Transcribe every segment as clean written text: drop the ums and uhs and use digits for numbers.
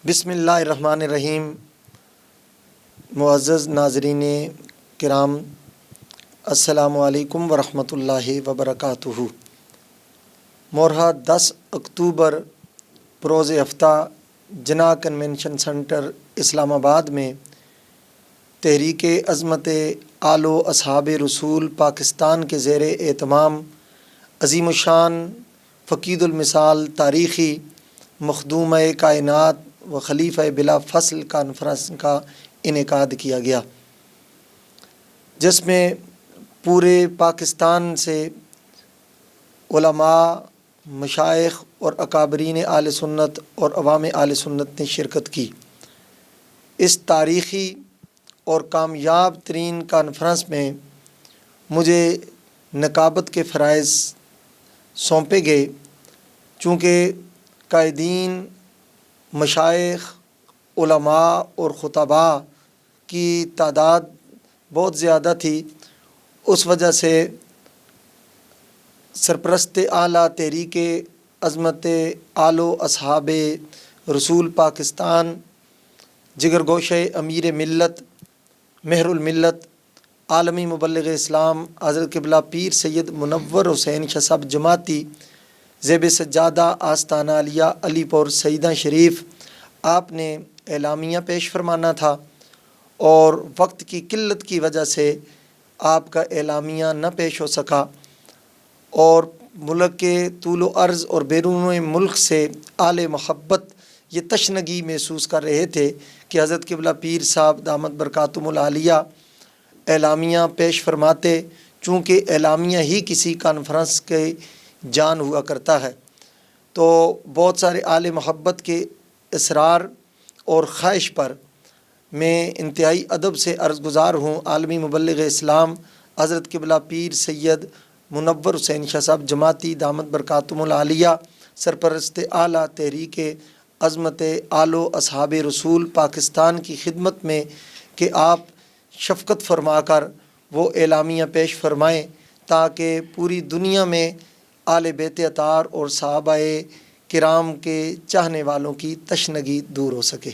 بسم اللہ الرحمن الرحیم۔ معزز ناظرین کرام، السلام علیکم ورحمۃ اللہ وبرکاتہ۔ مورحہ 10 اکتوبر بروز ہفتہ جناح کنونشن سنٹر اسلام آباد میں تحریک عظمت آل و اصحاب رسول پاکستان کے زیر اہتمام عظیم الشان فقید المثال تاریخی مخدوم کائنات و خلیفہ بلا فصل کانفرنس کا انعقاد کیا گیا، جس میں پورے پاکستان سے علماء، مشائخ اور اکابرین اہل سنت اور عوام اہل سنت نے شرکت کی۔ اس تاریخی اور کامیاب ترین کانفرنس میں مجھے نقابت کے فرائض سونپے گئے، چونکہ قائدین، مشائخ، علماء اور خطباء کی تعداد بہت زیادہ تھی۔ اس وجہ سے سرپرست اعلیٰ تحریک عظمت آل و اصحاب رسول پاکستان، جگر گوشہ امیر ملت، مہر الملت، عالمی مبلغ اسلام حضرت قبلہ پیر سید منور حسین شاہ صاحب جماعتی، زیب سجادہ آستانہ عالیہ علی پور سیدہ شریف، آپ نے اعلامیہ پیش فرمانا تھا، اور وقت کی قلت کی وجہ سے آپ کا اعلامیہ نہ پیش ہو سکا، اور ملک کے طول و عرض اور بیرون ملک سے اہل محبت یہ تشنگی محسوس کر رہے تھے کہ حضرت قبلہ پیر صاحب دامت برکاتہم العالیہ اعلامیہ پیش فرماتے، چونکہ اعلامیہ ہی کسی کانفرنس کے جان ہوا کرتا ہے۔ تو بہت سارے اہل محبت کے اصرار اور خواہش پر میں انتہائی ادب سے عرض گزار ہوں، عالمی مبلغ اسلام حضرت قبلہ پیر سید منور حسین شاہ صاحب جماعتی دامت برکاتہم العالیہ، سرپرست اعلیٰ تحریک عظمت آل و اصحاب رسول پاکستان کی خدمت میں کہ آپ شفقت فرما کر وہ اعلامیہ پیش فرمائیں، تاکہ پوری دنیا میں آل بیت اطہار اور صحابہ کرام کے چاہنے والوں کی تشنگی دور ہو سکے۔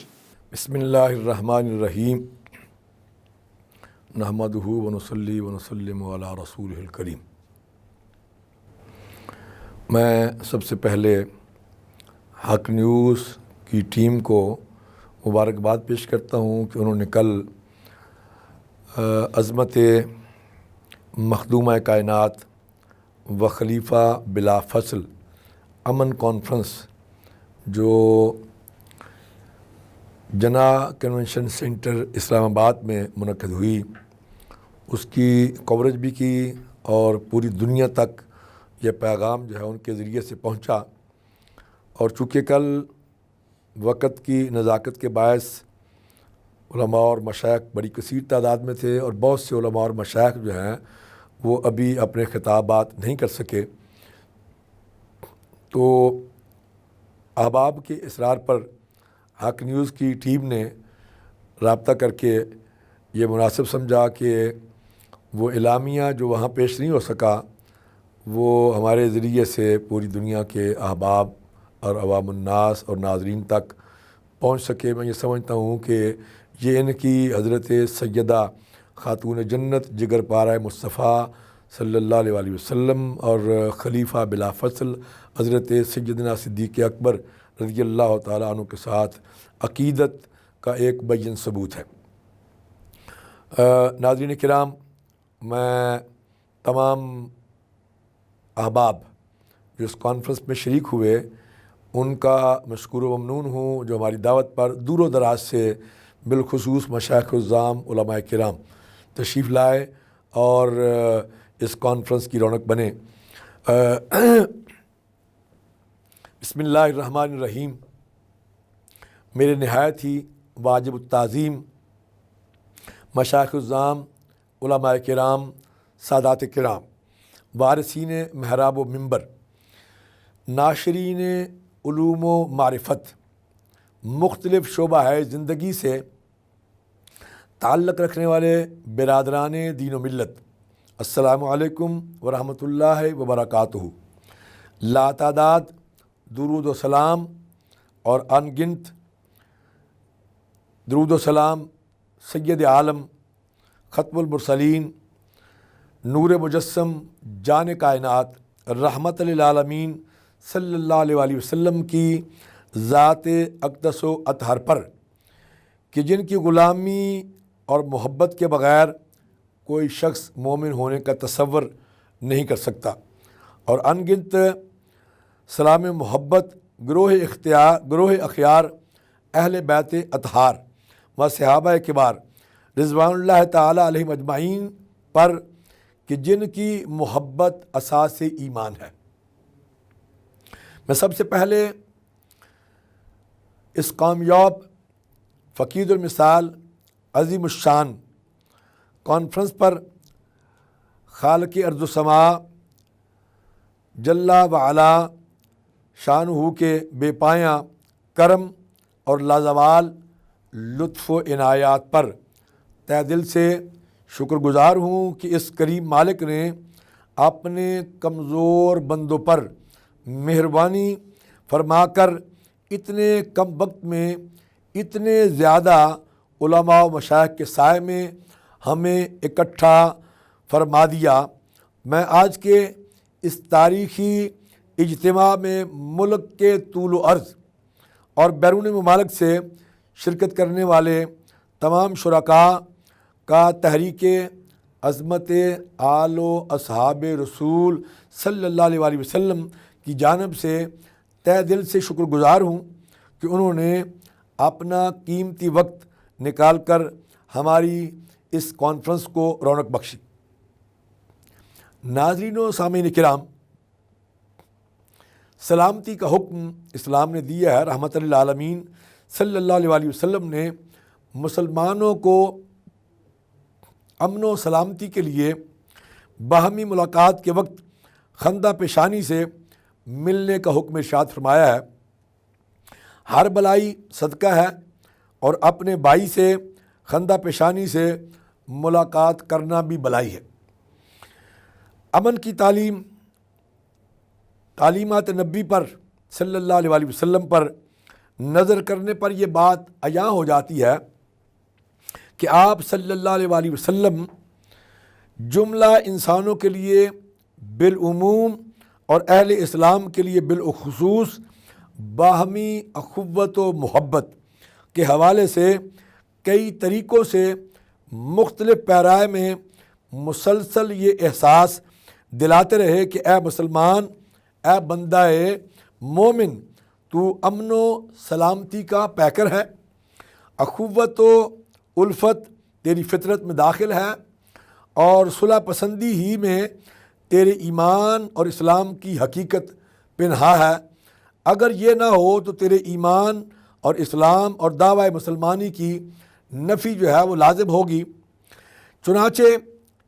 بسم اللہ الرحمن الرحیم، نحمدہ ونصلی ونسلم علی رسولہ الکریم۔ میں سب سے پہلے حق نیوز کی ٹیم کو مبارکباد پیش کرتا ہوں کہ انہوں نے کل عظمت مخدومہ کائنات و خلیفہ بلا فصل امن کانفرنس جو جناح کنونشن سینٹر اسلام آباد میں منعقد ہوئی، اس کی کوریج بھی کی، اور پوری دنیا تک یہ پیغام جو ہے ان کے ذریعے سے پہنچا۔ اور چونکہ کل وقت کی نزاکت کے باعث علماء اور مشائخ بڑی کثیر تعداد میں تھے، اور بہت سے علماء اور مشائخ جو ہیں وہ ابھی اپنے خطابات نہیں کر سکے، تو احباب کے اصرار پر حق نیوز کی ٹیم نے رابطہ کر کے یہ مناسب سمجھا کہ وہ اعلامیہ جو وہاں پیش نہیں ہو سکا وہ ہمارے ذریعے سے پوری دنیا کے احباب اور عوام الناس اور ناظرین تک پہنچ سکے۔ میں یہ سمجھتا ہوں کہ یہ ان کی حضرت سیدہ خاتون جنت جگر پارہ مصطفیٰ صلی اللہ علیہ وآلہ وسلم اور خلیفہ بلا فصل حضرت سیدنا صدیق اکبر رضی اللہ تعالیٰ عنہ کے ساتھ عقیدت کا ایک بین ثبوت ہے۔ ناظرین کرام، میں تمام احباب جو اس کانفرنس میں شریک ہوئے ان کا مشکور و ممنون ہوں، جو ہماری دعوت پر دور و دراز سے بالخصوص مشائخ الزام، علماء کرام تشریف لائے اور اس کانفرنس کی رونق بنے۔ بسم اللہ الرحمن الرحیم۔ میرے نہایت ہی واجب التعظیم مشائخ الزام، علماء کرام، سادات کرام، وارثین محراب و منبر، ناشرین علوم و معرفت، مختلف شعبہ ہے زندگی سے تعلق رکھنے والے برادران دین و ملت، السلام علیکم ورحمۃ اللہ وبرکاتہ۔ لا تعداد درود و سلام اور ان گنت درود و سلام سید عالم ختم المرسلین نور مجسم جان کائنات رحمت للعالمین صلی اللہ علیہ وآلہ وسلم کی ذات اقدس و اطہر پر کہ جن کی غلامی اور محبت کے بغیر کوئی شخص مومن ہونے کا تصور نہیں کر سکتا، اور ان گنت سلام محبت گروہ اخیار اہل بیت اطہار و صحابہ کبار رضوان اللہ تعالی علیہم اجمعین پر کہ جن کی محبت اساس ایمان ہے۔ میں سب سے پہلے اس کامیاب فقید المثال عظیم الشان کانفرنس پر خالق ارض و سماء جل وعلا شانہ کے بے پایاں کرم اور لازوال لطف و عنایات پر تہ دل سے شکر گزار ہوں کہ اس کریم مالک نے اپنے کمزور بندوں پر مہربانی فرما کر اتنے کم وقت میں اتنے زیادہ علماء و مشائخ کے سائے میں ہمیں اکٹھا فرما دیا۔ میں آج کے اس تاریخی اجتماع میں ملک کے طول و عرض اور بیرون ممالک سے شرکت کرنے والے تمام شرکاء کا تحریک عظمت آل و اصحاب رسول صلی اللہ علیہ وآلہ وسلم کی جانب سے تہ دل سے شکر گزار ہوں کہ انہوں نے اپنا قیمتی وقت نکال کر ہماری اس کانفرنس کو رونق بخشی۔ ناظرین و سامعین کرام، سلامتی کا حکم اسلام نے دیا ہے۔ رحمت للعالمین صلی اللہ علیہ وآلہ وسلم نے مسلمانوں کو امن و سلامتی کے لیے باہمی ملاقات کے وقت خندہ پیشانی سے ملنے کا حکم ارشاد فرمایا ہے۔ ہر بلائی صدقہ ہے اور اپنے بھائی سے خندہ پیشانی سے ملاقات کرنا بھی بلائی ہے۔ امن کی تعلیمات نبی پر صلی اللہ علیہ وآلہ وسلم پر نظر کرنے پر یہ بات عیاں ہو جاتی ہے کہ آپ صلی اللہ علیہ وآلہ وسلم جملہ انسانوں کے لیے بالعموم اور اہل اسلام کے لیے بالخصوص باہمی اخوت و محبت کے حوالے سے کئی طریقوں سے مختلف پیرائے میں مسلسل یہ احساس دلاتے رہے کہ اے مسلمان، اے بندہ مومن، تو امن و سلامتی کا پیکر ہے، اخوت و الفت تیری فطرت میں داخل ہے، اور صلح پسندی ہی میں تیرے ایمان اور اسلام کی حقیقت پنہا ہے۔ اگر یہ نہ ہو تو تیرے ایمان اور اسلام اور دعوی مسلمانی کی نفی جو ہے وہ لازم ہوگی۔ چنانچہ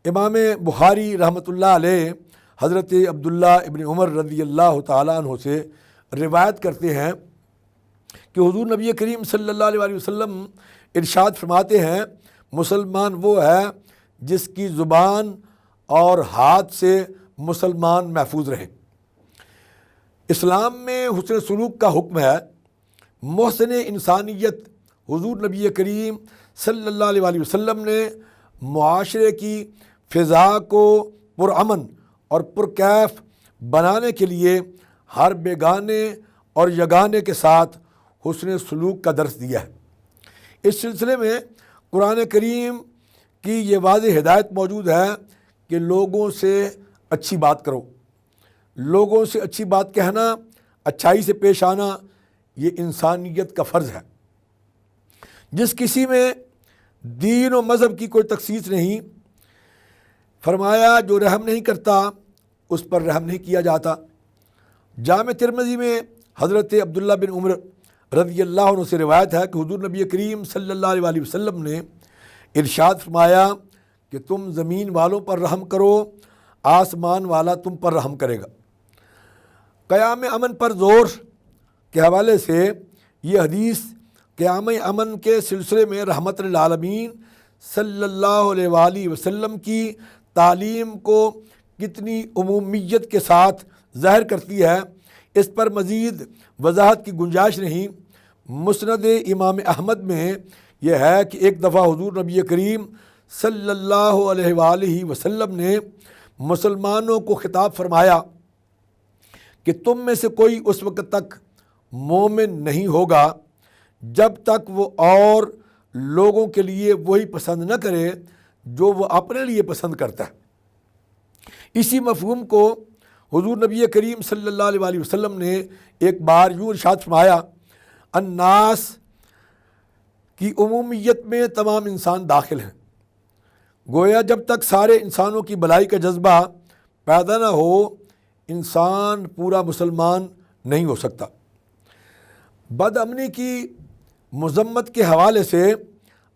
امام بخاری رحمۃ اللہ علیہ حضرت عبداللہ ابن عمر رضی اللہ تعالیٰ عنہ سے روایت کرتے ہیں کہ حضور نبی کریم صلی اللہ علیہ وسلم ارشاد فرماتے ہیں، مسلمان وہ ہے جس کی زبان اور ہاتھ سے مسلمان محفوظ رہے۔ اسلام میں حسن سلوک کا حکم ہے۔ محسن انسانیت حضور نبی کریم صلی اللہ علیہ وآلہ وسلم نے معاشرے کی فضا کو پرامن اور پرکیف بنانے کے لیے ہر بیگانے اور یگانے کے ساتھ حسن سلوک کا درس دیا ہے۔ اس سلسلے میں قرآن کریم کی یہ واضح ہدایت موجود ہے کہ لوگوں سے اچھی بات کرو، لوگوں سے اچھی بات کہنا، اچھائی سے پیش آنا، یہ انسانیت کا فرض ہے۔ جس کسی میں دین و مذہب کی کوئی تخصیص نہیں، فرمایا جو رحم نہیں کرتا اس پر رحم نہیں کیا جاتا۔ جامع ترمذی میں حضرت عبداللہ بن عمر رضی اللہ عنہ سے روایت ہے کہ حضور نبی کریم صلی اللہ علیہ وآلہ وسلم نے ارشاد فرمایا کہ تم زمین والوں پر رحم کرو، آسمان والا تم پر رحم کرے گا۔ قیام امن پر زور کے حوالے سے یہ حدیث قیام امن کے سلسلے میں رحمت للعالمین صلی اللہ علیہ وآلہ وسلم کی تعلیم کو کتنی عمومیت کے ساتھ ظاہر کرتی ہے، اس پر مزید وضاحت کی گنجائش نہیں۔ مسند امام احمد میں یہ ہے کہ ایک دفعہ حضور نبی کریم صلی اللہ علیہ وآلہ وسلم نے مسلمانوں کو خطاب فرمایا کہ تم میں سے کوئی اس وقت تک مومن نہیں ہوگا جب تک وہ اور لوگوں کے لیے وہی پسند نہ کرے جو وہ اپنے لیے پسند کرتا ہے۔ اسی مفہوم کو حضور نبی کریم صلی اللہ علیہ وآلہ وسلم نے ایک بار یوں ارشاد فرمایا، الناس کی عمومیت میں تمام انسان داخل ہیں، گویا جب تک سارے انسانوں کی بھلائی کا جذبہ پیدا نہ ہو انسان پورا مسلمان نہیں ہو سکتا۔ بد امنی کی مذمت کے حوالے سے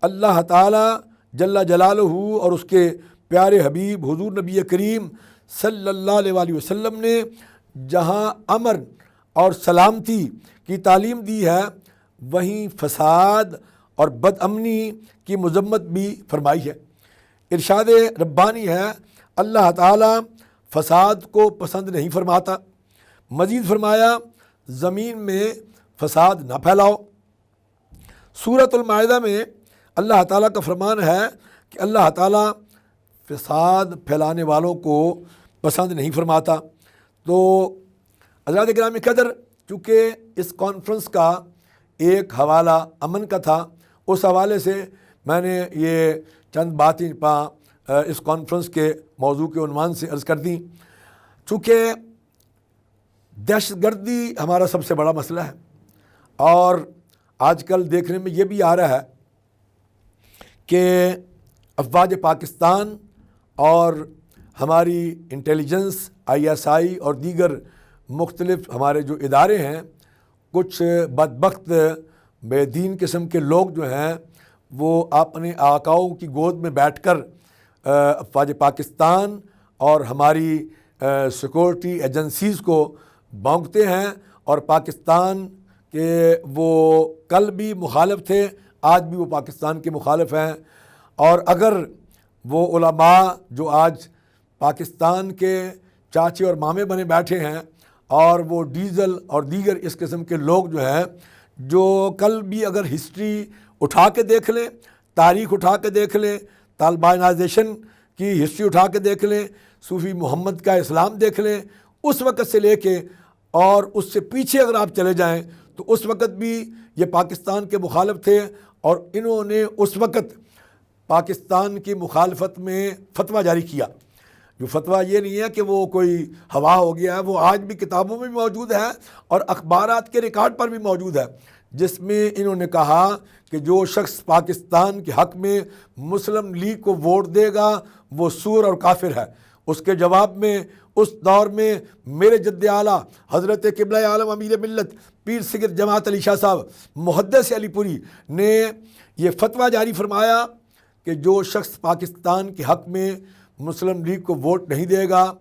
اللہ تعالیٰ جل جلالہ اور اس کے پیارے حبیب حضور نبی کریم صلی اللہ علیہ وآلہ وسلم نے جہاں امن اور سلامتی کی تعلیم دی ہے وہیں فساد اور بد امنی کی مذمت بھی فرمائی ہے۔ ارشاد ربانی ہے، اللہ تعالیٰ فساد کو پسند نہیں فرماتا۔ مزید فرمایا، زمین میں فساد نہ پھیلاؤ۔ سورۃ المائدہ میں اللہ تعالیٰ کا فرمان ہے کہ اللہ تعالیٰ فساد پھیلانے والوں کو پسند نہیں فرماتا۔ تو حضرات گرامی قدر، چونکہ اس کانفرنس کا ایک حوالہ امن کا تھا، اس حوالے سے میں نے یہ چند باتیں اس کانفرنس کے موضوع کے عنوان سے عرض کر دیں۔ چونکہ دہشت گردی ہمارا سب سے بڑا مسئلہ ہے، اور آج کل دیکھنے میں یہ بھی آ رہا ہے کہ افواج پاکستان اور ہماری انٹیلیجنس ISI اور دیگر مختلف ہمارے جو ادارے ہیں، کچھ بدبخت بے دین قسم کے لوگ جو ہیں وہ اپنے آقاؤں کی گود میں بیٹھ کر افواج پاکستان اور ہماری سیکورٹی ایجنسیز کو بھونکتے ہیں، اور پاکستان کہ وہ کل بھی مخالف تھے، آج بھی وہ پاکستان کے مخالف ہیں۔ اور اگر وہ علماء جو آج پاکستان کے چاچے اور مامے بنے بیٹھے ہیں، اور وہ ڈیزل اور دیگر اس قسم کے لوگ جو ہیں، جو کل بھی اگر ہسٹری اٹھا کے دیکھ لیں، تاریخ اٹھا کے دیکھ لیں، طالبانائزیشن کی ہسٹری اٹھا کے دیکھ لیں، صوفی محمد کا اسلام دیکھ لیں، اس وقت سے لے کے اور اس سے پیچھے اگر آپ چلے جائیں تو اس وقت بھی یہ پاکستان کے مخالف تھے، اور انہوں نے اس وقت پاکستان کی مخالفت میں فتویٰ جاری کیا۔ جو فتویٰ یہ نہیں ہے کہ وہ کوئی ہوا ہو گیا ہے، وہ آج بھی کتابوں میں بھی موجود ہے اور اخبارات کے ریکارڈ پر بھی موجود ہے، جس میں انہوں نے کہا کہ جو شخص پاکستان کے حق میں مسلم لیگ کو ووٹ دے گا وہ سور اور کافر ہے۔ اس کے جواب میں اس دور میں میرے جد اعلیٰ حضرت قبلہ عالم امیر ملت پیر سید جماعت علی شاہ صاحب محدث علی پوری نے یہ فتویٰ جاری فرمایا کہ جو شخص پاکستان کے حق میں مسلم لیگ کو ووٹ نہیں دے گا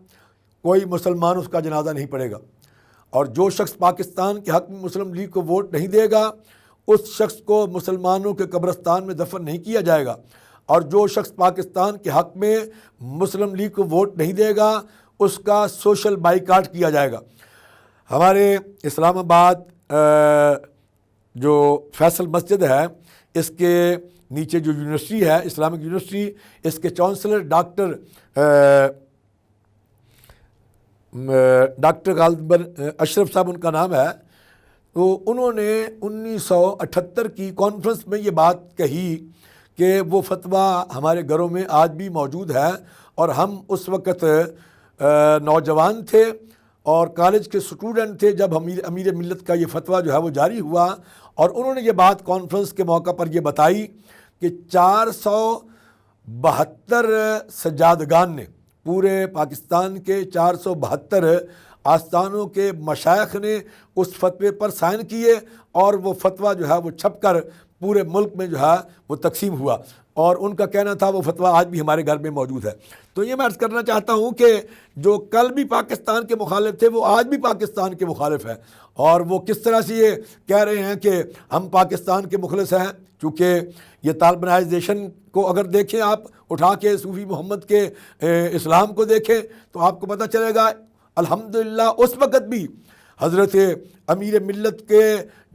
کوئی مسلمان اس کا جنازہ نہیں پڑھے گا، اور جو شخص پاکستان کے حق میں مسلم لیگ کو ووٹ نہیں دے گا اس شخص کو مسلمانوں کے قبرستان میں دفن نہیں کیا جائے گا، اور جو شخص پاکستان کے حق میں مسلم لیگ کو ووٹ نہیں دے گا اس کا سوشل بائیکاٹ کیا جائے گا۔ ہمارے اسلام آباد جو فیصل مسجد ہے، اس کے نیچے جو یونیورسٹی ہے اسلامک یونیورسٹی، اس کے چانسلر ڈاکٹر غالب اشرف صاحب ان کا نام ہے، تو انہوں نے 1978 کی کانفرنس میں یہ بات کہی کہ وہ فتویٰ ہمارے گھروں میں آج بھی موجود ہے، اور ہم اس وقت نوجوان تھے اور کالج کے اسٹوڈنٹ تھے جب امیر ملت کا یہ فتویٰ جو ہے وہ جاری ہوا، اور انہوں نے یہ بات کانفرنس کے موقع پر یہ بتائی کہ 472 سجادگان نے، پورے پاکستان کے 472 آستانوں کے مشائخ نے اس فتوے پر سائن کیے، اور وہ فتویٰ جو ہے وہ چھپ کر پورے ملک میں جو ہے وہ تقسیم ہوا، اور ان کا کہنا تھا وہ فتویٰ آج بھی ہمارے گھر میں موجود ہے۔ تو یہ میں عرض کرنا چاہتا ہوں کہ جو کل بھی پاکستان کے مخالف تھے وہ آج بھی پاکستان کے مخالف ہیں، اور وہ کس طرح سے یہ کہہ رہے ہیں کہ ہم پاکستان کے مخلص ہیں، چونکہ یہ طالبانائزیشن کو اگر دیکھیں آپ اٹھا کے صوفی محمد کے اسلام کو دیکھیں تو آپ کو پتہ چلے گا الحمدللہ اس وقت بھی حضرت امیر ملت کے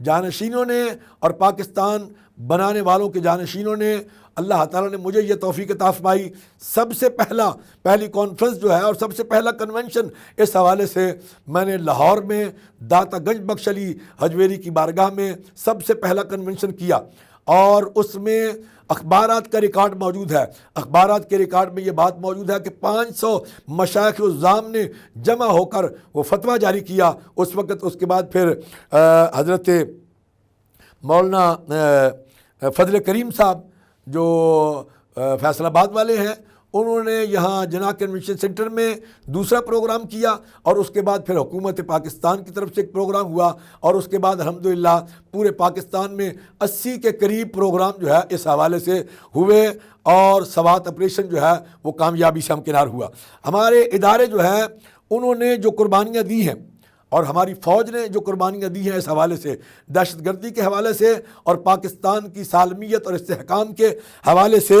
جانشینوں نے اور پاکستان بنانے والوں کے جانشینوں نے، اللہ تعالیٰ نے مجھے یہ توفیق عطا فرمائی، سب سے پہلی کانفرنس جو ہے اور سب سے پہلا کنونشن اس حوالے سے میں نے لاہور میں داتا گنج بخش علی حجویری کی بارگاہ میں سب سے پہلا کنونشن کیا، اور اس میں اخبارات کا ریکارڈ موجود ہے۔ اخبارات کے ریکارڈ میں یہ بات موجود ہے کہ 500 مشائخ الزام نے جمع ہو کر وہ فتویٰ جاری کیا اس وقت۔ اس کے بعد پھر حضرت مولانا فضل کریم صاحب جو فیصل آباد والے ہیں، انہوں نے یہاں جناح کنونشن سینٹر میں دوسرا پروگرام کیا، اور اس کے بعد پھر حکومت پاکستان کی طرف سے ایک پروگرام ہوا، اور اس کے بعد الحمدللہ پورے پاکستان میں 80 کے قریب پروگرام جو ہے اس حوالے سے ہوئے، اور سوات آپریشن جو ہے وہ کامیابی سے ہمکنار ہوا۔ ہمارے ادارے جو ہیں انہوں نے جو قربانیاں دی ہیں، اور ہماری فوج نے جو قربانیاں دی ہیں اس حوالے سے، دہشت گردی کے حوالے سے اور پاکستان کی سالمیت اور استحکام کے حوالے سے،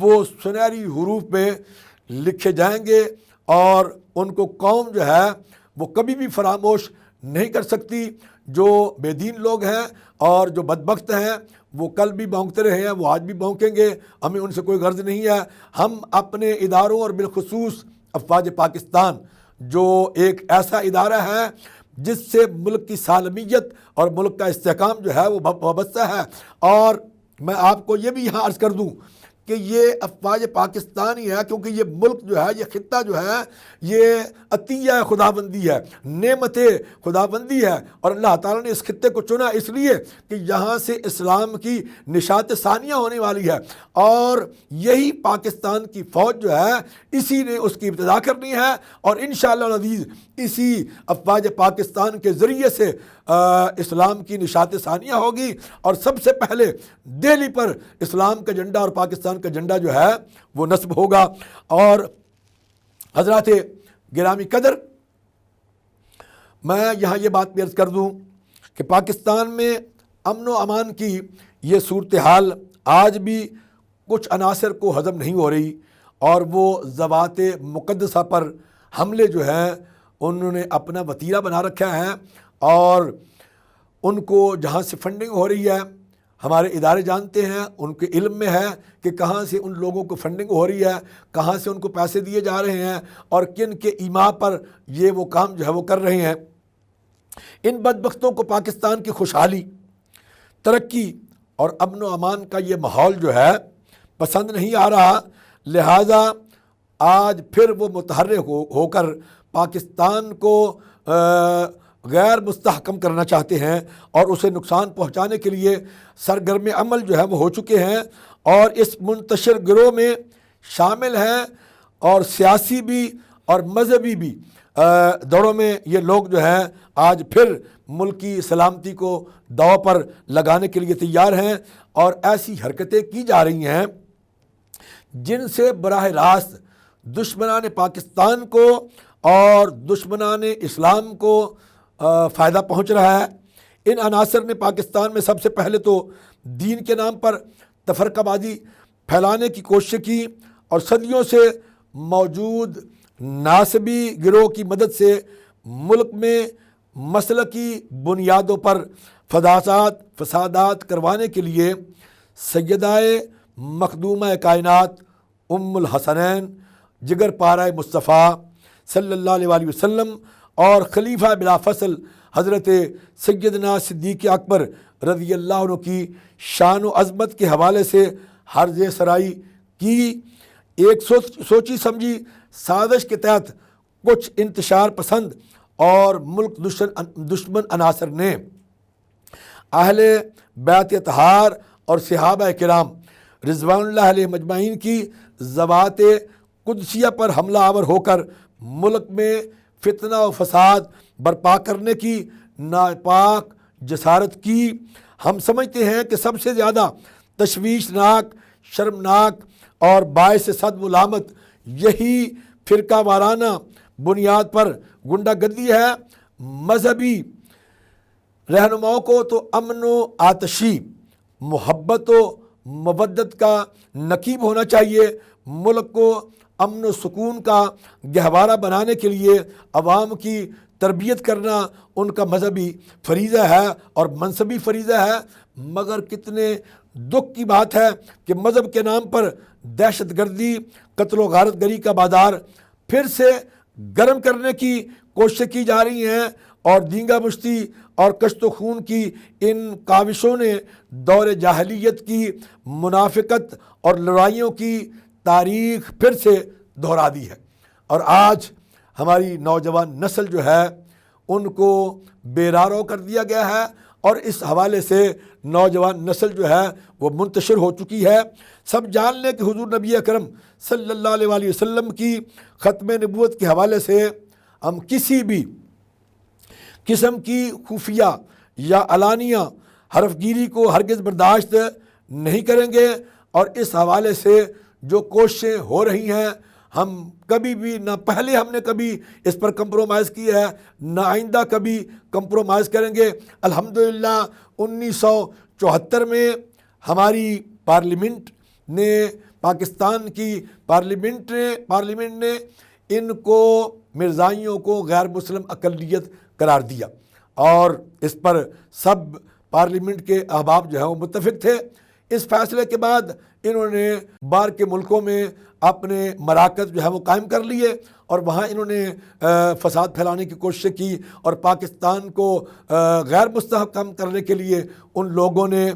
وہ سنہری حروف میں لکھے جائیں گے، اور ان کو قوم جو ہے وہ کبھی بھی فراموش نہیں کر سکتی۔ جو بے دین لوگ ہیں اور جو بدبخت ہیں وہ کل بھی بھونکتے رہے ہیں، وہ آج بھی بھونکیں گے، ہمیں ان سے کوئی غرض نہیں ہے۔ ہم اپنے اداروں اور بالخصوص افواج پاکستان جو ایک ایسا ادارہ ہے جس سے ملک کی سالمیت اور ملک کا استحکام جو ہے وہ وابستہ ہے، اور میں آپ کو یہ بھی یہاں عرض کر دوں کہ یہ افواج پاکستان ہی ہے، کیونکہ یہ ملک جو ہے، یہ خطہ جو ہے، یہ عطیہ خداوندی ہے، نعمت خداوندی ہے، اور اللہ تعالیٰ نے اس خطے کو چنا اس لیے کہ یہاں سے اسلام کی نشاط ثانیہ ہونے والی ہے، اور یہی پاکستان کی فوج جو ہے اسی نے اس کی ابتدا کرنی ہے، اور انشاءاللہ العزیز اسی افواج پاکستان کے ذریعے سے اسلام کی نشاط ثانیہ ہوگی، اور سب سے پہلے دہلی پر اسلام کا جھنڈا اور پاکستان کا جھنڈا جو ہے وہ نصب ہوگا۔ اور حضرات گرامی قدر، میں یہاں یہ بات بھی عرض کر دوں کہ پاکستان میں امن و امان کی یہ صورتحال آج بھی کچھ عناصر کو ہضم نہیں ہو رہی، اور وہ ذوات مقدسہ پر حملے جو ہیں انہوں نے اپنا وتیرہ بنا رکھا ہے، اور ان کو جہاں سے فنڈنگ ہو رہی ہے ہمارے ادارے جانتے ہیں، ان کے علم میں ہے کہ کہاں سے ان لوگوں کو فنڈنگ ہو رہی ہے، کہاں سے ان کو پیسے دیے جا رہے ہیں، اور کن کے ایما پر یہ وہ کام جو ہے وہ کر رہے ہیں۔ ان بدبختوں کو پاکستان کی خوشحالی، ترقی اور امن و امان کا یہ ماحول جو ہے پسند نہیں آ رہا، لہٰذا آج پھر وہ متحرک ہو کر پاکستان کو غیر مستحکم کرنا چاہتے ہیں، اور اسے نقصان پہنچانے کے لیے سرگرم عمل جو ہے وہ ہو چکے ہیں، اور اس منتشر گروہ میں شامل ہیں اور سیاسی بھی اور مذہبی بھی دوڑوں میں یہ لوگ جو ہیں آج پھر ملک کی سلامتی کو داؤ پر لگانے کے لیے تیار ہیں، اور ایسی حرکتیں کی جا رہی ہیں جن سے براہ راست دشمنان پاکستان کو اور دشمنان اسلام کو فائدہ پہنچ رہا ہے۔ ان عناصر نے پاکستان میں سب سے پہلے تو دین کے نام پر تفرقہ بازی پھیلانے کی کوشش کی، اور صدیوں سے موجود ناصبی گروہ کی مدد سے ملک میں مسلکی بنیادوں پر فسادات کروانے کے لیے سیدہ مخدومہ کائنات ام الحسنین جگر پارہ مصطفیٰ صلی اللہ علیہ وسلم اور خلیفہ بلا فصل حضرت سیدنا صدیق اکبر رضی اللہ عنہ کی شان و عظمت کے حوالے سے حرز سرائی کی ایک سوچی سمجھی سازش کے تحت کچھ انتشار پسند اور ملک دشمن عناصر نے اہل بیت اطہار اور صحابہ کرام رضوان اللہ علیہ مجمعین کی ذوات قدسیہ پر حملہ آور ہو کر ملک میں فتنہ و فساد برپا کرنے کی ناپاک جسارت کی۔ ہم سمجھتے ہیں کہ سب سے زیادہ تشویشناک، شرمناک اور باعث صد ملامت یہی فرقہ وارانہ بنیاد پر گنڈہ گردی ہے۔ مذہبی رہنماؤں کو تو امن و آتشی، محبت و مودت کا نقیب ہونا چاہیے۔ ملک کو امن و سکون کا گہوارہ بنانے کے لیے عوام کی تربیت کرنا ان کا مذہبی فریضہ ہے اور منصبی فریضہ ہے، مگر کتنے دکھ کی بات ہے کہ مذہب کے نام پر دہشت گردی، قتل و غارت گری کا بازار پھر سے گرم کرنے کی کوششیں کی جا رہی ہیں، اور دینگا مشتی اور کشت و خون کی ان کاوشوں نے دور جاہلیت کی منافقت اور لڑائیوں کی تاریخ پھر سے دہرا دی ہے، اور آج ہماری نوجوان نسل جو ہے ان کو بے راہ کر دیا گیا ہے، اور اس حوالے سے نوجوان نسل جو ہے وہ منتشر ہو چکی ہے۔ سب جان لیں کہ حضور نبی اکرم صلی اللہ علیہ وآلہ وسلم کی ختم نبوت کے حوالے سے ہم کسی بھی قسم کی خفیہ یا علانیہ حرف گیری کو ہرگز برداشت نہیں کریں گے، اور اس حوالے سے جو کوششیں ہو رہی ہیں ہم کبھی بھی نہ پہلے ہم نے کبھی اس پر کمپرومائز کی ہے، نہ آئندہ کبھی کمپرومائز کریں گے۔ الحمدللہ 1974 میں ہماری پارلیمنٹ نے، پاکستان کی پارلیمنٹ نے ان کو، مرزائیوں کو غیر مسلم اقلیت قرار دیا، اور اس پر سب پارلیمنٹ کے احباب جو ہیں وہ متفق تھے۔ اس فیصلے کے بعد انہوں نے باہر کے ملکوں میں اپنے مراکز جو ہے وہ قائم کر لیے، اور وہاں انہوں نے فساد پھیلانے کی کوشش کی، اور پاکستان کو غیر مستحکم کرنے کے لیے ان لوگوں نے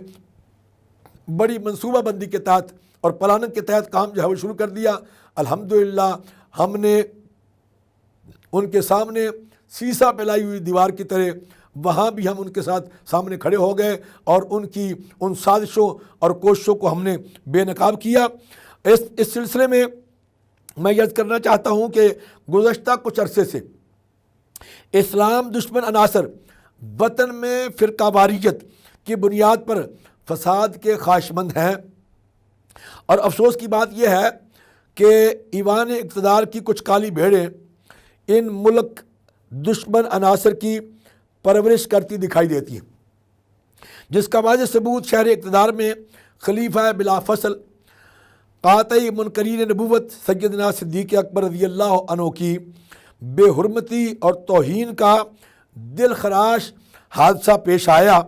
بڑی منصوبہ بندی کے تحت اور پلاننگ کے تحت کام جو ہے وہ شروع کر دیا۔ الحمدللہ ہم نے ان کے سامنے سیسا پلائی ہوئی دیوار کی طرح وہاں بھی ہم ان کے ساتھ سامنے کھڑے ہو گئے، اور ان کی ان سازشوں اور کوششوں کو ہم نے بے نقاب کیا۔ اس سلسلے میں میں یہ عرض کرنا چاہتا ہوں کہ گزشتہ کچھ عرصے سے اسلام دشمن عناصر وطن میں فرقہ واریت کی بنیاد پر فساد کے خواہشمند ہیں، اور افسوس کی بات یہ ہے کہ ایوان اقتدار کی کچھ کالی بھیڑیں ان ملک دشمن عناصر کی پرورش کرتی دکھائی دیتی ہیں، جس کا واضح ثبوت شہر اقتدار میں خلیفہ بلا فصل قاطعی منکرین نبوت سیدنا صدیق اکبر رضی اللہ عنہ کی بے حرمتی اور توہین کا دل خراش حادثہ پیش آیا۔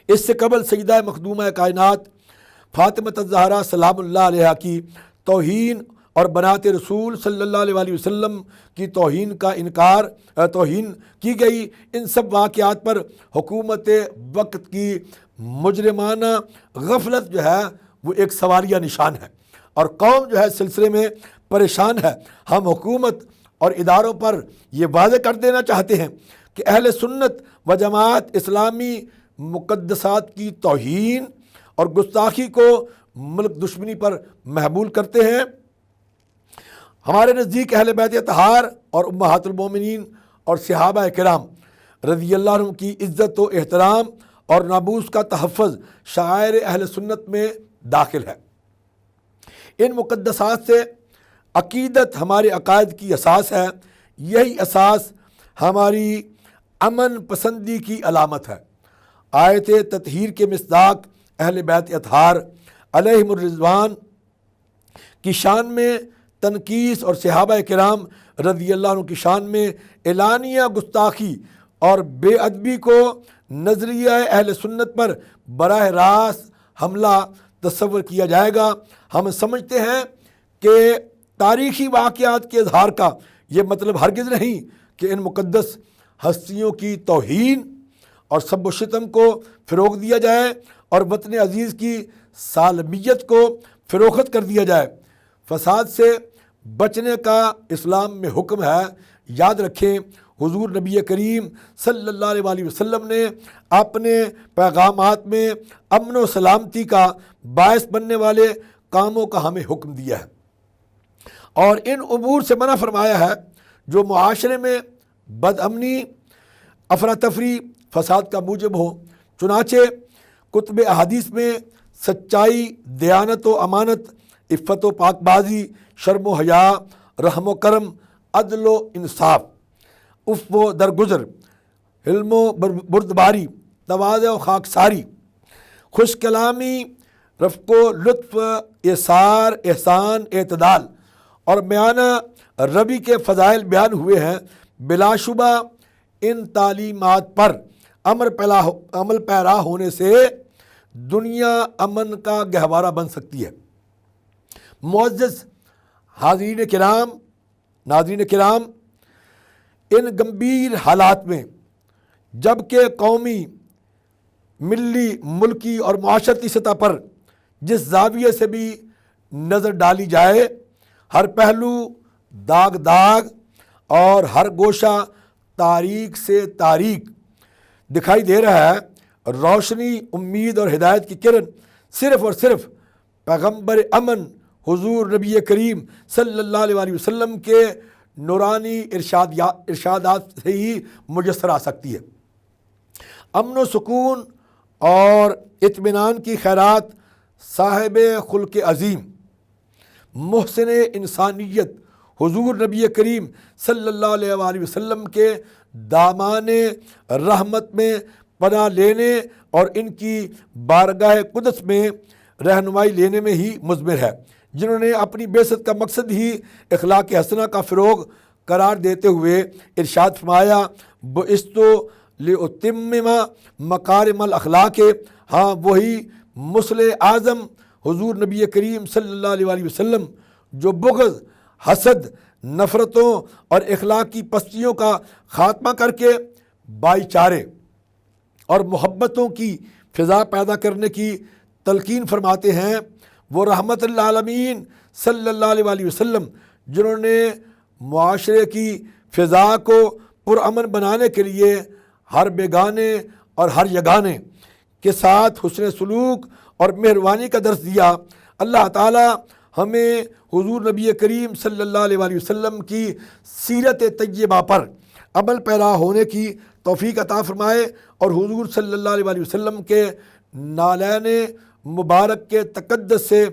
اس سے قبل سیدہ مخدومہ کائنات فاطمہ الزہرا سلام اللہ علیہا کی توہین اور بنات رسول صلی اللہ علیہ وآلہ وسلم کی توہین کی گئی، ان سب واقعات پر حکومت وقت کی مجرمانہ غفلت جو ہے وہ ایک سوالیہ نشان ہے، اور قوم جو ہے اس سلسلے میں پریشان ہے۔ ہم حکومت اور اداروں پر یہ واضح کر دینا چاہتے ہیں کہ اہل سنت و جماعت اسلامی مقدسات کی توہین اور گستاخی کو ملک دشمنی پر محمول کرتے ہیں۔ ہمارے نزدیک اہل بیت اطہار اور امہات المومنین اور صحابہ کرام رضی اللہ عنہم کی عزت و احترام اور ناموس کا تحفظ شعائر اہل سنت میں داخل ہے۔ ان مقدسات سے عقیدت ہمارے عقائد کی اساس ہے، یہی اساس ہماری امن پسندی کی علامت ہے۔ آیت تطہیر کے مصداق اہل بیت اطہار علیہم الرضوان کی شان میں تنقیص اور صحابہ کرام رضی اللہ عنہ کی شان میں اعلانیہ گستاخی اور بے ادبی کو نظریہ اہل سنت پر براہ راست حملہ تصور کیا جائے گا۔ ہم سمجھتے ہیں کہ تاریخی واقعات کے اظہار کا یہ مطلب ہرگز نہیں کہ ان مقدس ہستیوں کی توہین اور سب و شتم کو فروغ دیا جائے اور وطن عزیز کی سالمیت کو فروخت کر دیا جائے۔ فساد سے بچنے کا اسلام میں حکم ہے۔ یاد رکھیں حضور نبی کریم صلی اللہ علیہ وآلہ وسلم نے اپنے پیغامات میں امن و سلامتی کا باعث بننے والے کاموں کا ہمیں حکم دیا ہے، اور ان امور سے منع فرمایا ہے جو معاشرے میں بد امنی، افراتفری، فساد کا موجب ہو۔ چنانچہ کتب احادیث میں سچائی، دیانت و امانت، عفت و پاک بازی، شرم و حیا، رحم و کرم، عدل و انصاف، عفو و درگزر، حلم و بردباری، تواضع و خاکساری، خوش کلامی، رفق و لطف، ایثار، احسان، اعتدال اور میانہ روی کے فضائل بیان ہوئے ہیں۔ بلا شبہ ان تعلیمات پر عمل پیرا ہونے سے دنیا امن کا گہوارہ بن سکتی ہے۔ معزز ناظرین کرام، ان گمبھیر حالات میں جب کہ قومی، ملی، ملکی اور معاشرتی سطح پر جس زاویے سے بھی نظر ڈالی جائے، ہر پہلو داغ اور ہر گوشہ تاریک سے تاریک دکھائی دے رہا ہے، روشنی، امید اور ہدایت کی کرن صرف اور صرف پیغمبر امن حضور نبی کریم صلی اللہ علیہ وسلم کے نورانی ارشادات سے ہی میسر آ سکتی ہے۔ امن و سکون اور اطمینان کی خیرات صاحب خلق عظیم، محسن انسانیت حضور نبی کریم صلی اللہ علیہ وسلم کے دامان رحمت میں پناہ لینے اور ان کی بارگاہ قدس میں رہنمائی لینے میں ہی مضمر ہے، جنہوں نے اپنی بعثت کا مقصد ہی اخلاق حسنہ کا فروغ قرار دیتے ہوئے ارشاد فرمایا، بعثت لأتمم مکارم الاخلاق۔ ہاں، وہی مصلح اعظم حضور نبی کریم صلی اللہ علیہ وسلم جو بغض، حسد، نفرتوں اور اخلاقی پستیوں کا خاتمہ کر کے بھائی چارے اور محبتوں کی فضا پیدا کرنے کی تلقین فرماتے ہیں، وہ رحمت للعالمین صلی اللہ علیہ وسلم جنہوں نے معاشرے کی فضا کو پرامن بنانے کے لیے ہر بیگانے اور ہر یگانے کے ساتھ حسن سلوک اور مہربانی کا درس دیا۔ اللہ تعالی ہمیں حضور نبی کریم صلی اللہ علیہ وسلم کی سیرت طیبہ پر عمل پیرا ہونے کی توفیق عطا فرمائے، اور حضور صلی اللہ علیہ وسلم کے نالین مبارک کے تقدس سے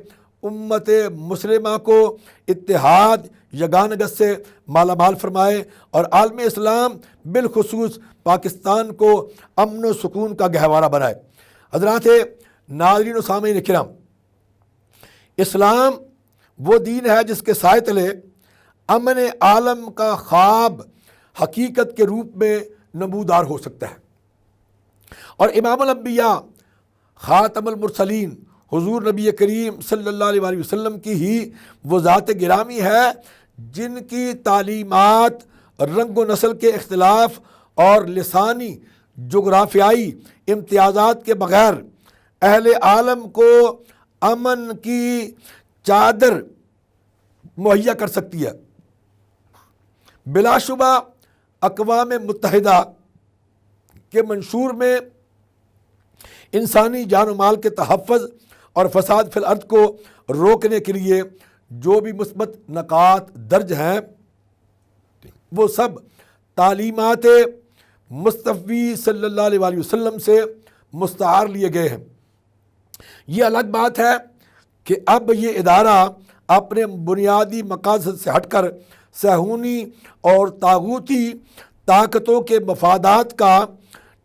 امت مسلمہ کو اتحاد، یگانگت سے مالا مال فرمائے، اور عالم اسلام بالخصوص پاکستان کو امن و سکون کا گہوارہ بنائے۔ حضرات ناظرین و سامعین کرام، اسلام وہ دین ہے جس کے سائے تلے امن عالم کا خواب حقیقت کے روپ میں نمودار ہو سکتا ہے، اور امام الانبیاء، خاتم المرسلین حضور نبی کریم صلی اللہ علیہ وسلم کی ہی وہ ذات گرامی ہے جن کی تعلیمات رنگ و نسل کے اختلاف اور لسانی جغرافیائی امتیازات کے بغیر اہل عالم کو امن کی چادر مہیا کر سکتی ہے۔ بلا شبہ اقوام متحدہ کے منشور میں انسانی جان و مال کے تحفظ اور فساد فی الارض کو روکنے کے لیے جو بھی مثبت نکات درج ہیں، وہ سب تعلیمات مصطفی صلی اللہ علیہ وسلم سے مستعار لیے گئے ہیں۔ یہ الگ بات ہے کہ اب یہ ادارہ اپنے بنیادی مقاصد سے ہٹ کر صہیونی اور طاغوتی طاقتوں کے مفادات کا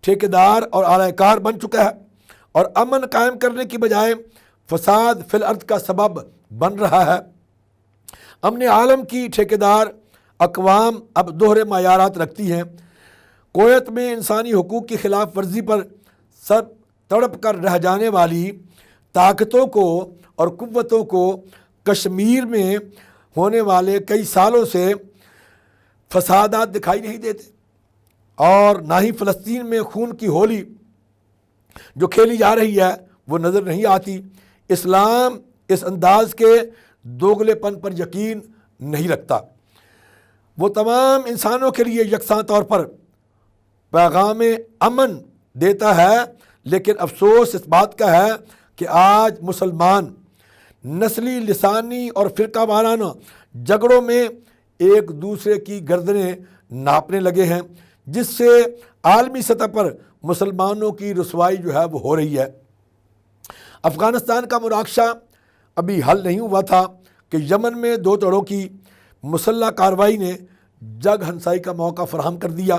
ٹھیکیدار اور اعلی کار بن چکا ہے، اور امن قائم کرنے کی بجائے فساد فی الارض کا سبب بن رہا ہے۔ امن عالم کی ٹھیکیدار اقوام اب دوہرے معیارات رکھتی ہیں۔ کویت میں انسانی حقوق کی خلاف ورزی پر سر تڑپ کر رہ جانے والی طاقتوں کو اور قوتوں کو کشمیر میں ہونے والے کئی سالوں سے فسادات دکھائی نہیں دیتے، اور نہ ہی فلسطین میں خون کی ہولی جو کھیلی جا رہی ہے وہ نظر نہیں آتی۔ اسلام اس انداز کے دوگلے پن پر یقین نہیں رکھتا، وہ تمام انسانوں کے لیے یکساں طور پر پیغام امن دیتا ہے، لیکن افسوس اس بات کا ہے کہ آج مسلمان نسلی، لسانی اور فرقہ وارانہ جھگڑوں میں ایک دوسرے کی گردنیں ناپنے لگے ہیں، جس سے عالمی سطح پر مسلمانوں کی رسوائی جو ہے وہ ہو رہی ہے۔ افغانستان کا مناقشہ ابھی حل نہیں ہوا تھا کہ یمن میں دو دھڑوں کی مسلح کارروائی نے جگ ہنسائی کا موقع فراہم کر دیا،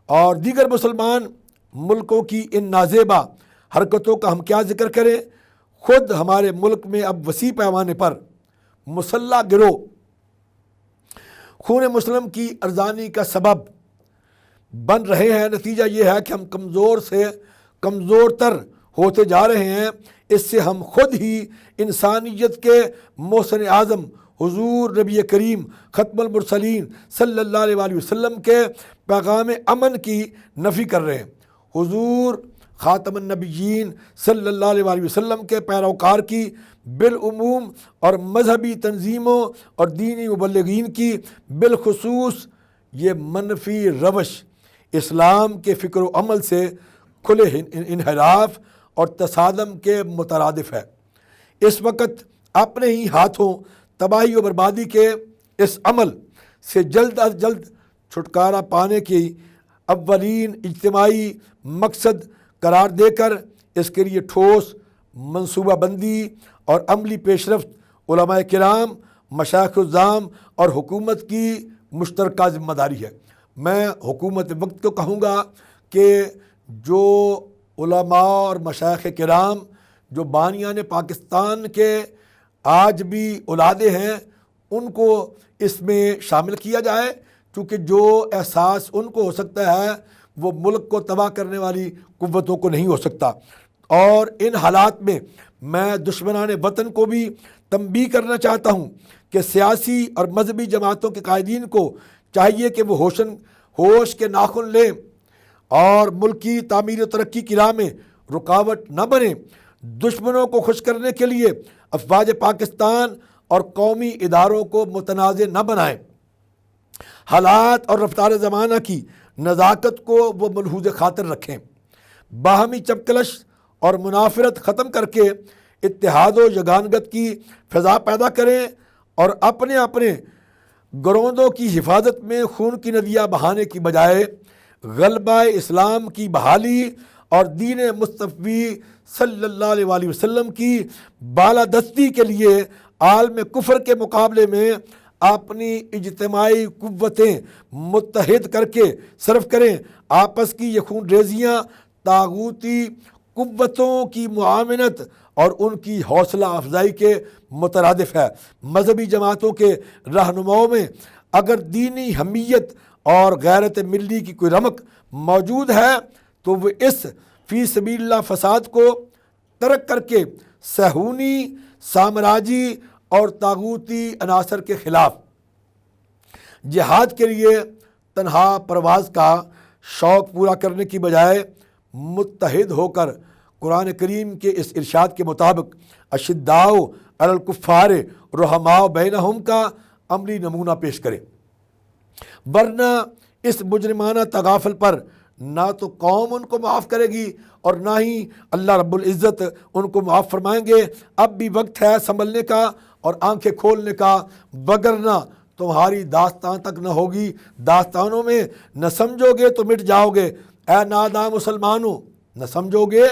اور دیگر مسلمان ملکوں کی ان نازیبا حرکتوں کا ہم کیا ذکر کریں۔ خود ہمارے ملک میں اب وسیع پیمانے پر مسلح گروہ خون مسلم کی ارزانی کا سبب بن رہے ہیں۔ نتیجہ یہ ہے کہ ہم کمزور سے کمزور تر ہوتے جا رہے ہیں۔ اس سے ہم خود ہی انسانیت کے محسن اعظم حضور نبی کریم ختم المرسلین صلی اللہ علیہ وآلہ وسلم کے پیغام امن کی نفی کر رہے ہیں۔ حضور خاتم النبیین صلی اللہ علیہ وآلہ وسلم کے پیروکار کی بالعموم اور مذہبی تنظیموں اور دینی مبلغین کی بالخصوص یہ منفی روش اسلام کے فکر و عمل سے کھلے انحراف اور تصادم کے مترادف ہے۔ اس وقت اپنے ہی ہاتھوں تباہی و بربادی کے اس عمل سے جلد از جلد چھٹکارا پانے کی اولین اجتماعی مقصد قرار دے کر اس کے لیے ٹھوس منصوبہ بندی اور عملی پیش رفت علماء کرام، مشائخ الزام اور حکومت کی مشترکہ ذمہ داری ہے۔ میں حکومت وقت کو کہوں گا کہ جو علماء اور مشائخ کرام جو بانیان پاکستان کے آج بھی اولادے ہیں ان کو اس میں شامل کیا جائے، کیونکہ جو احساس ان کو ہو سکتا ہے وہ ملک کو تباہ کرنے والی قوتوں کو نہیں ہو سکتا۔ اور ان حالات میں میں دشمنان وطن کو بھی تنبیہ کرنا چاہتا ہوں کہ سیاسی اور مذہبی جماعتوں کے قائدین کو چاہیے کہ وہ ہوش کے ناخن لیں اور ملکی تعمیر و ترقی کی راہ میں رکاوٹ نہ بنیں۔ دشمنوں کو خوش کرنے کے لیے افواج پاکستان اور قومی اداروں کو متنازع نہ بنائیں۔ حالات اور رفتار زمانہ کی نزاکت کو وہ ملحوظ خاطر رکھیں۔ باہمی چپکلش اور منافرت ختم کر کے اتحاد و یگانگت کی فضا پیدا کریں اور اپنے اپنے گروندوں کی حفاظت میں خون کی ندیاں بہانے کی بجائے غلبہ اسلام کی بحالی اور دین مصطفی صلی اللہ علیہ وآلہ وسلم کی بالادستی کے لیے عالم کفر کے مقابلے میں اپنی اجتماعی قوتیں متحد کر کے صرف کریں۔ آپس کی یہ خون ریزیاں طاغوتی قوتوں کی معاونت اور ان کی حوصلہ افزائی کے مترادف ہے۔ مذہبی جماعتوں کے رہنماؤں میں اگر دینی حمیت اور غیرت ملی کی کوئی رمق موجود ہے تو وہ اس فی سبیل اللہ فساد کو ترک کر کے صہیونی، سامراجی اور طاغوتی عناصر کے خلاف جہاد کے لیے تنہا پرواز کا شوق پورا کرنے کی بجائے متحد ہو کر قرآن کریم کے اس ارشاد کے مطابق اشداء علی الکفار رحماء بینہم کا عملی نمونہ پیش کرے، ورنہ اس مجرمانہ تغافل پر نہ تو قوم ان کو معاف کرے گی اور نہ ہی اللہ رب العزت ان کو معاف فرمائیں گے۔ اب بھی وقت ہے سنبھلنے کا اور آنکھیں کھولنے کا، وگرنہ تمہاری داستان تک نہ ہوگی۔ داستانوں میں نہ سمجھو گے تو مٹ جاؤ گے اے ناداں مسلمانوں، نہ سمجھو گے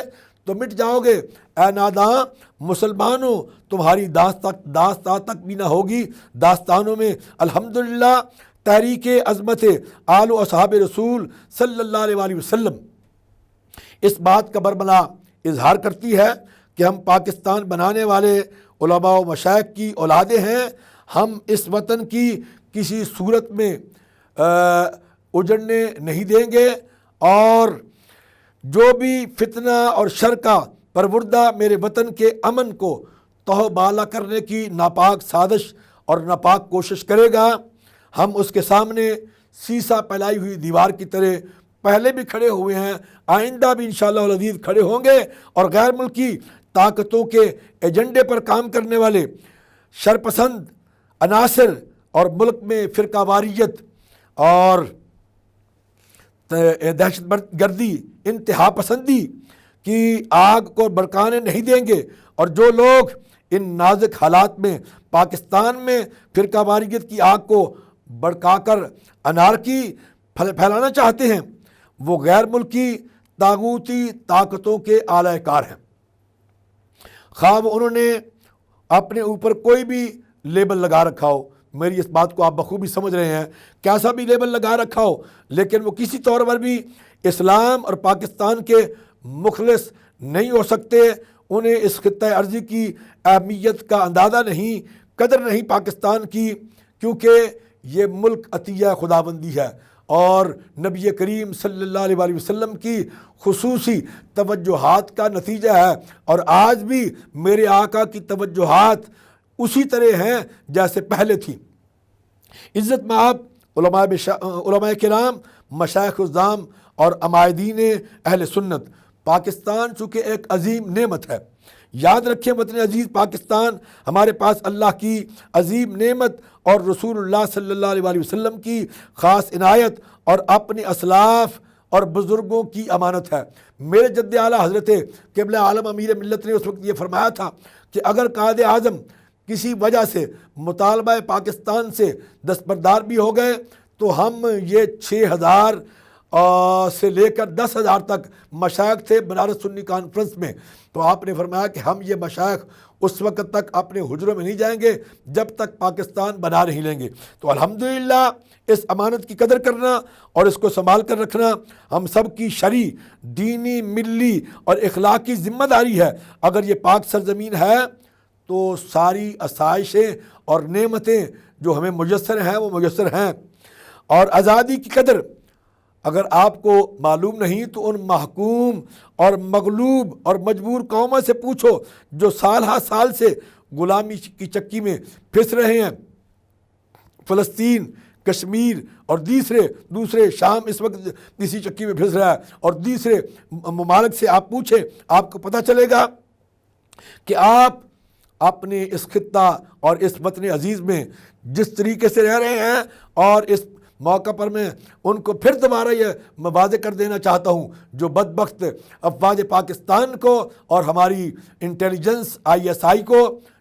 تو مٹ جاؤ گے اے ناداں مسلمانوں، تمہاری داستان تک بھی نہ ہوگی۔ داستانوں میں الحمدللہ تحریک عظمت آل و اصحاب رسول صلی اللہ علیہ وآلہ وسلم اس بات کا برملا اظہار کرتی ہے کہ ہم پاکستان بنانے والے علماء و مشائخ کی اولادیں ہیں۔ ہم اس وطن کی کسی صورت میں اجڑنے نہیں دیں گے، اور جو بھی فتنہ اور شر کا پروردہ میرے وطن کے امن کو توہ بالا کرنے کی ناپاک سازش اور ناپاک کوشش کرے گا، ہم اس کے سامنے سیسا پھیلائی ہوئی دیوار کی طرح پہلے بھی کھڑے ہوئے ہیں، آئندہ بھی انشاءاللہ العزیز کھڑے ہوں گے، اور غیر ملکی طاقتوں کے ایجنڈے پر کام کرنے والے شرپسند عناصر اور ملک میں فرقہ واریت اور دہشت گردی، انتہا پسندی کی آگ کو بھڑکانے نہیں دیں گے، اور جو لوگ ان نازک حالات میں پاکستان میں فرقہ واریت کی آگ کو بھڑکا کر انارکی پھیلانا چاہتے ہیں وہ غیر ملکی طاغوتی طاقتوں کے اعلی کار ہیں، خواہ انہوں نے اپنے اوپر کوئی بھی لیبل لگا رکھا ہو۔ میری اس بات کو آپ بخوبی سمجھ رہے ہیں، کیسا بھی لیبل لگا رکھا ہو، لیکن وہ کسی طور پر بھی اسلام اور پاکستان کے مخلص نہیں ہو سکتے۔ انہیں اس خطہ ارضی کی اہمیت کا اندازہ نہیں، قدر نہیں پاکستان کی، کیونکہ یہ ملک عطیہ خداوندی ہے اور نبی کریم صلی اللہ علیہ وسلم کی خصوصی توجہات کا نتیجہ ہے، اور آج بھی میرے آقا کی توجہات اسی طرح ہیں جیسے پہلے تھی۔ عزت مآب علماء کرام، مشائخ الزام اور عمائدین اہل سنت، پاکستان چونکہ ایک عظیم نعمت ہے۔ یاد رکھیں وطن عزیز پاکستان ہمارے پاس اللہ کی عظیم نعمت اور رسول اللہ صلی اللہ علیہ وسلم کی خاص عنایت اور اپنے اسلاف اور بزرگوں کی امانت ہے۔ میرے جد اعلیٰ حضرت قبلہ عالم امیر ملت نے اس وقت یہ فرمایا تھا کہ اگر قائد اعظم کسی وجہ سے مطالبہ پاکستان سے دستبردار بھی ہو گئے تو ہم یہ 6,000 سے لے کر 10,000 تک مشائخ تھے بنارس سنی کانفرنس میں، تو آپ نے فرمایا کہ ہم یہ مشائخ اس وقت تک اپنے حجروں میں نہیں جائیں گے جب تک پاکستان بنا نہیں لیں گے۔ تو الحمدللہ اس امانت کی قدر کرنا اور اس کو سنبھال کر رکھنا ہم سب کی شرعی، دینی، ملی اور اخلاقی ذمہ داری ہے۔ اگر یہ پاک سرزمین ہے تو ساری آسائشیں اور نعمتیں جو ہمیں میسر ہیں وہ میسر ہیں۔ اور آزادی کی قدر اگر آپ کو معلوم نہیں تو ان محکوم اور مغلوب اور مجبور قوموں سے پوچھو جو سال ہا سال سے غلامی کی چکی میں پھنس رہے ہیں۔ فلسطین، کشمیر اور دوسرے شام اس وقت اسی چکی میں پھنس رہا ہے، اور دوسرے ممالک سے آپ پوچھیں آپ کو پتہ چلے گا کہ آپ اپنے اس خطہ اور اس وطن عزیز میں جس طریقے سے رہ رہے ہیں، اور اس موقع پر میں ان کو پھر دوبارہ یہ واضح کر دینا چاہتا ہوں جو بدبخت افواج پاکستان کو اور ہماری انٹیلیجنس ISI کو،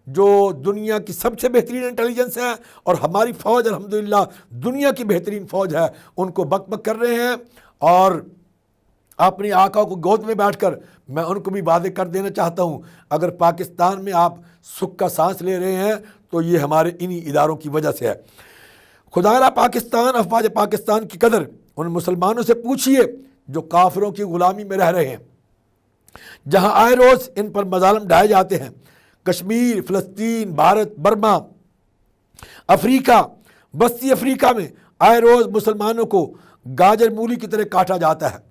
جو دنیا کی سب سے بہترین انٹیلیجنس ہے، اور ہماری فوج الحمدللہ دنیا کی بہترین فوج ہے، ان کو بک بک کر رہے ہیں۔ اور اپنی آقا کو گود میں بیٹھ کر میں ان کو بھی واضح کر دینا چاہتا ہوں، اگر پاکستان میں آپ سکھ کا سانس لے رہے ہیں تو یہ ہمارے انہی اداروں کی وجہ سے ہے۔ خدا را پاکستان، افواج پاکستان کی قدر ان مسلمانوں سے پوچھئے جو کافروں کی غلامی میں رہ رہے ہیں، جہاں آئے روز ان پر مظالم ڈھائے جاتے ہیں۔ کشمیر، فلسطین، بھارت، برما، افریقہ، وسطی افریقہ میں آئے روز مسلمانوں کو گاجر مولی کی طرح کاٹا جاتا ہے۔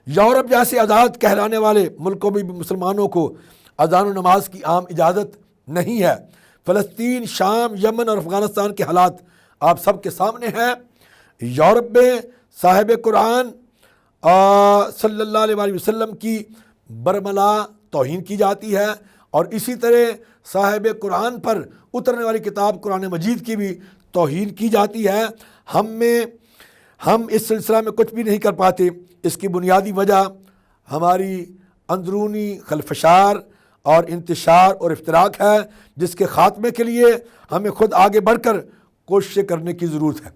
یورپ جیسے آزاد کہلانے والے ملکوں میں بھی مسلمانوں کو اذان و نماز کی عام اجازت نہیں ہے۔ فلسطین، شام، یمن اور افغانستان کے حالات آپ سب کے سامنے ہیں۔ یورپ میں صاحب قرآن صلی اللہ علیہ وسلم کی برملا توہین کی جاتی ہے، اور اسی طرح صاحب قرآن پر اترنے والی کتاب قرآن مجید کی بھی توہین کی جاتی ہے۔ ہم اس سلسلہ میں کچھ بھی نہیں کر پاتے۔ اس کی بنیادی وجہ ہماری اندرونی خلفشار اور انتشار اور افتراق ہے، جس کے خاتمے کے لیے ہمیں خود آگے بڑھ کر کوششیں کرنے کی ضرورت ہے۔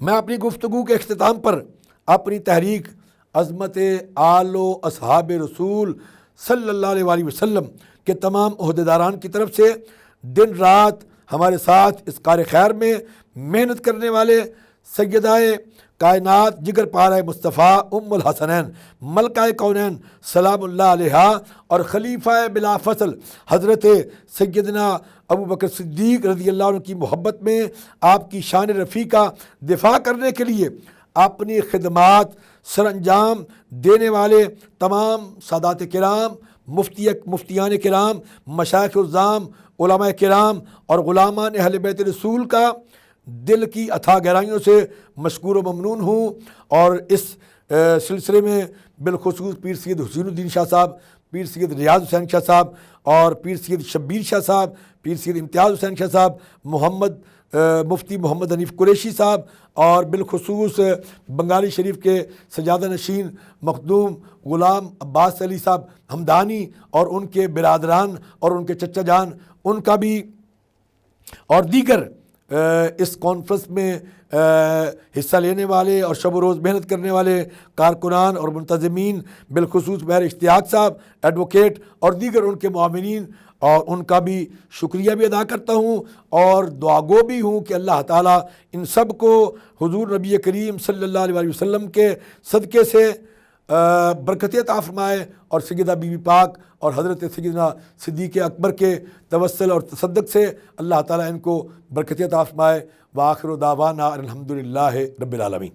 میں اپنی گفتگو کے اختتام پر اپنی تحریک عظمت آل و اصحاب رسول صلی اللہ علیہ وسلم کے تمام عہدیداران کی طرف سے دن رات ہمارے ساتھ اس کار خیر میں محنت کرنے والے سیدہ کائنات جگر پارہ مصطفیٰ ام الحسنین ملکہ کونین سلام اللہ علیہا اور خلیفہ بلا فصل حضرت سیدنا ابو بکر صدیق رضی اللہ عنہ کی محبت میں آپ کی شان رفیع کا دفاع کرنے کے لیے اپنی خدمات سر انجام دینے والے تمام سادات کرام، مفتیان کرام، مشائخ الزام، علماء کرام اور غلامان اہل بیت رسول کا دل کی اتھاہ گہرائیوں سے مشکور و ممنون ہوں۔ اور اس سلسلے میں بالخصوص پیر سید حسین الدین شاہ صاحب، پیر سید ریاض حسین شاہ صاحب اور پیر سید شبیر شاہ صاحب، پیر سید امتیاز حسین شاہ صاحب، مفتی محمد حنیف قریشی صاحب، اور بالخصوص بنگالی شریف کے سجادہ نشین مخدوم غلام عباس علی صاحب ہمدانی اور ان کے برادران اور ان کے چچا جان، ان کا بھی، اور دیگر اس کانفرنس میں حصہ لینے والے اور شب و روز محنت کرنے والے کارکنان اور منتظمین، بالخصوص بہر اشتیاق صاحب ایڈوکیٹ اور دیگر ان کے معاونین، اور ان کا بھی شکریہ بھی ادا کرتا ہوں اور دعاگو بھی ہوں کہ اللہ تعالیٰ ان سب کو حضور نبی کریم صلی اللہ علیہ وسلم کے صدقے سے برکت عطا فرمائے، اور سیدہ بی بی پاک اور حضرت سیدنا صدیق اکبر کے توسل اور تصدق سے اللہ تعالیٰ ان کو برکت عطا فرمائے۔ وآخر دعوانا الحمدللہ رب العالمین۔